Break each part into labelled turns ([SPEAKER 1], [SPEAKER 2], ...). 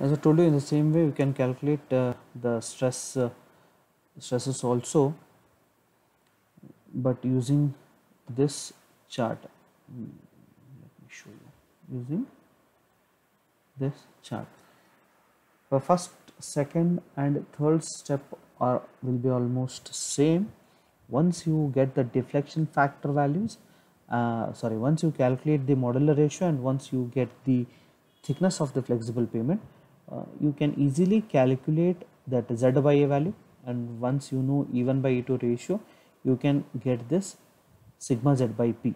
[SPEAKER 1] As I told you, in the same way we can calculate the stresses also, but using this chart. Let me show you using this chart. The first, second and third step will be almost same. Once you get the deflection factor values, once you calculate the modular ratio and once you get the thickness of the flexible pavement, you can easily calculate that Z by A value, and once you know E1 by E2 ratio, you can get this sigma Z by P.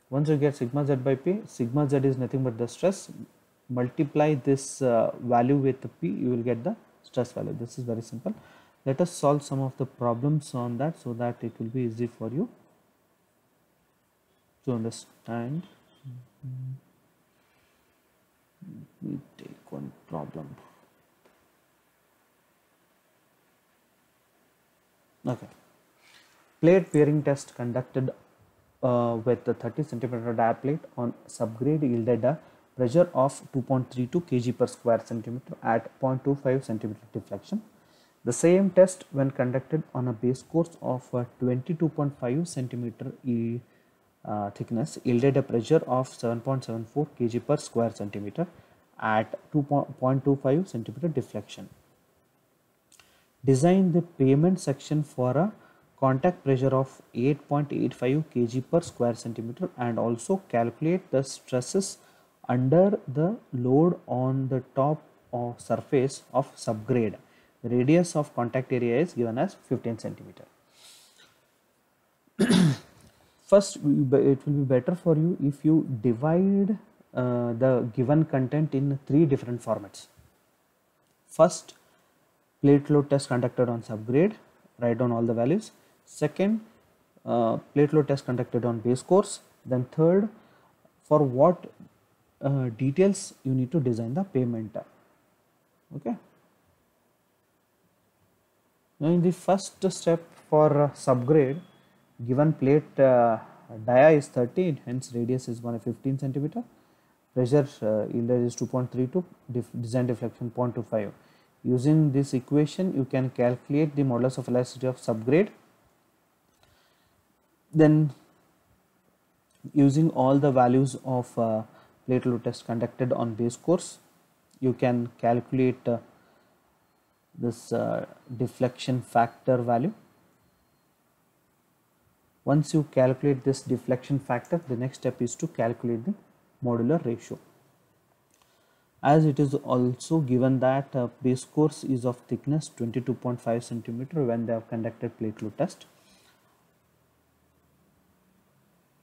[SPEAKER 1] Once you get sigma Z by P, sigma Z is nothing but the stress. Multiply this value with P, you will get the stress value. This is very simple. Let us solve some of the problems on that so that it will be easy for you to understand. Let me take one problem. Okay. Plate bearing test conducted with the 30 centimeter dia plate on subgrade yielded a pressure of 2.32 kg per square centimeter at 0.25 centimeter deflection. The same test when conducted on a base course of 22.5 centimeter thickness yielded a pressure of 7.74 kg per square centimeter at 2.25 centimeter deflection. Design the pavement section for a contact pressure of 8.85 kg per square centimeter and also calculate the stresses under the load on the top of surface of subgrade. The radius of contact area is given as 15 centimeter. First, it will be better for you if you divide the given content in 3 different formats. First, plate load test conducted on subgrade, write down all the values. Second, plate load test conducted on base course. Then third, for what details you need to design the pavement. Okay. Now in the first step for subgrade, given plate dia is 30, hence radius is 15 centimeter. Pressure yielded is 2.32, design deflection 0.25. Using this equation, you can calculate the modulus of elasticity of subgrade. Then, using all the values of plate load test conducted on base course, you can calculate this deflection factor value. Once you calculate this deflection factor, the next step is to calculate the modular ratio. As it is also given that base course is of thickness 22.5 centimeter when they have conducted plate load test,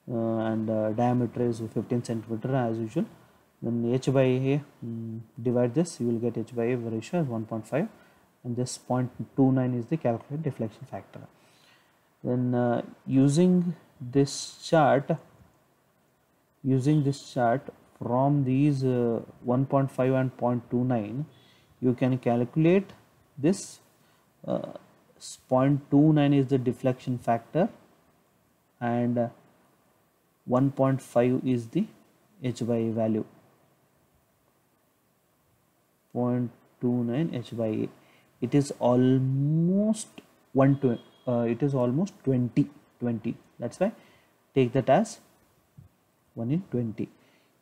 [SPEAKER 1] and diameter is 15 centimeter as usual. Then H by A, divide this, you will get H by A ratio as 1.5, and this 0.29 is the calculated deflection factor. Then using this chart from these 1.5 and 0.29, you can calculate this. 0.29 is the deflection factor and 1.5 is the H by A value. 0.29 H by A. It is almost 120. It is almost 20. That's why take that as 1 in 20.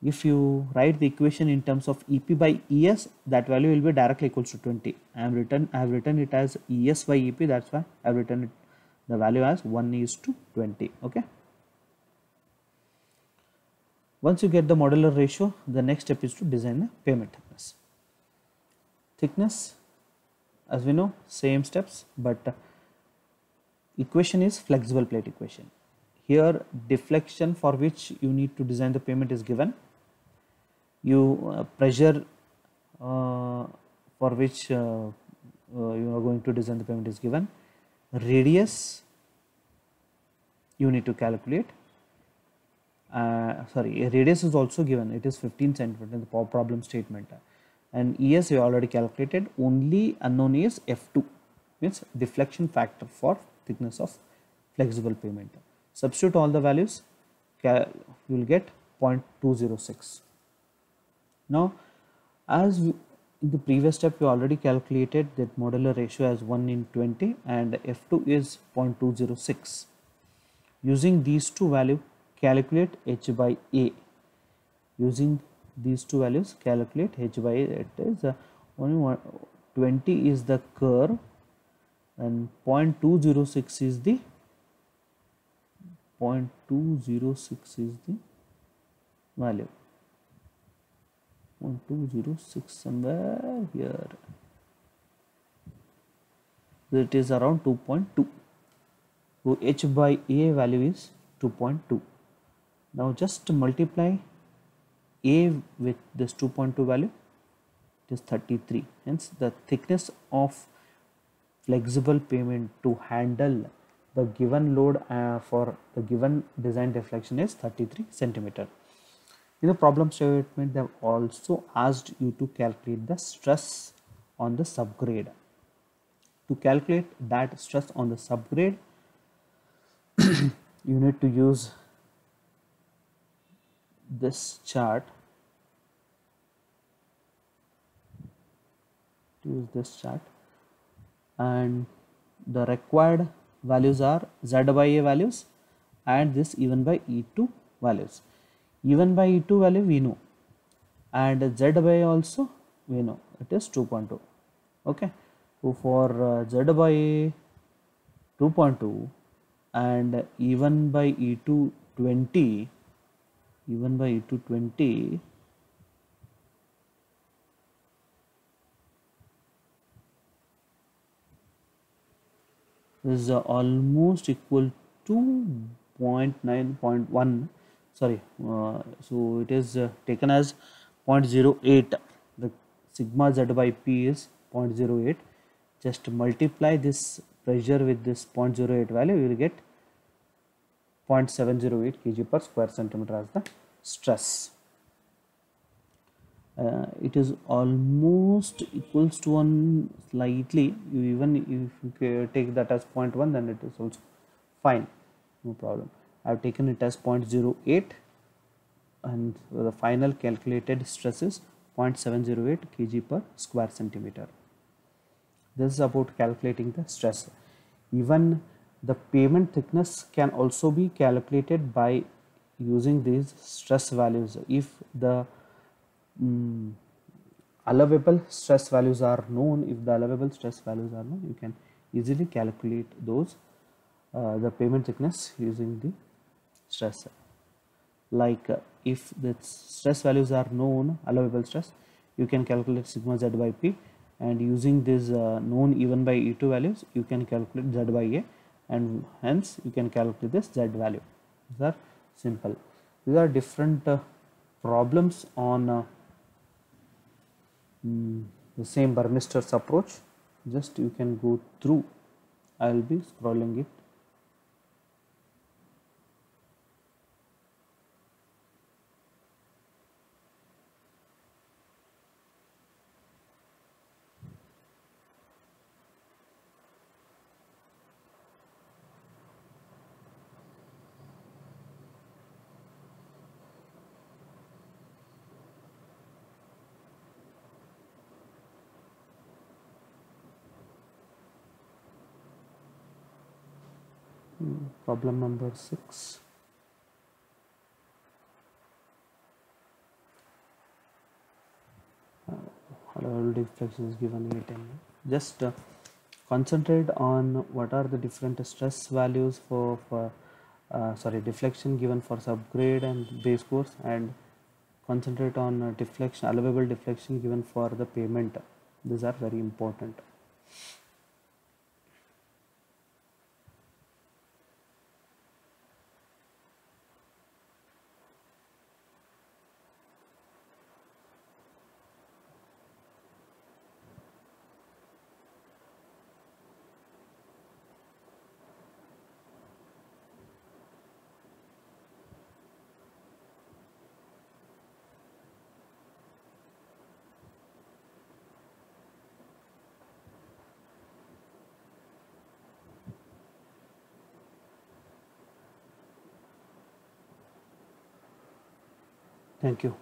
[SPEAKER 1] If you write the equation in terms of EP by ES, that value will be directly equals to 20. I have written it as ES by EP. That's why I have written it, the value as 1:20. Okay. Once you get the modular ratio, the next step is to design the pavement thickness. Thickness, as we know, same steps, but equation is flexible plate equation. Here, deflection for which you need to design the pavement is given. Pressure for which you are going to design the pavement is given. Radius you need to calculate. Radius is also given. It is 15 centimeter in the problem statement. And ES you already calculated. Only unknown is F2, means deflection factor for thickness of flexible pavement. Substitute all the values, you will get 0.206. Now, as In the previous step, we already calculated that modular ratio as 1 in 20 and F2 is 0.206. Using these two values, calculate H by A. Using these two values, calculate H by A. It is only 20 is the curve and 0.206 is the 0.206 is the value. 0.206 somewhere here. So it is around 2.2. So H by A value is 2.2. Now just multiply A with this 2.2 value, it is 33. Hence the thickness of flexible pavement to handle the given load for the given design deflection is 33 centimeter. In the problem statement, they have also asked you to calculate the stress on the subgrade. To calculate that stress on the subgrade, you need to use this chart. And the required values are Z by A values and this E1 by E2 values. E1 by E2 value we know and Z by A also we know, it is 2.2. okay, so for Z by A 2.2 and E1 by E2 20, E1 by E2 20 is almost equal to 0.9.1, sorry, so it is taken as 0.08. The sigma Z by P is 0.08. Just multiply this pressure with this 0.08 value, you will get 0.708 kg per square centimeter as the stress. It is almost equals to 1 slightly. You even if you take that as 0.1, then it is also fine, no problem. I have taken it as 0.08 and the final calculated stress is 0.708 kg per square centimeter. This is about calculating the stress. Even the pavement thickness can also be calculated by using these stress values. If the allowable stress values are known, you can easily calculate those the pavement thickness using the stress. Like if the stress values are known, allowable stress, you can calculate sigma Z by P, and using this known E1 by E2 values, you can calculate Z by A, and hence you can calculate this Z value. These are simple. These are different problems on the same Burmister's approach. Just you can go through. I will be scrolling it. Problem number 6. Allowable deflection is given 8 mm. Just concentrate on what are the different stress values for deflection given for subgrade and base course, and concentrate on deflection, allowable deflection given for the pavement. These are very important. Thank you.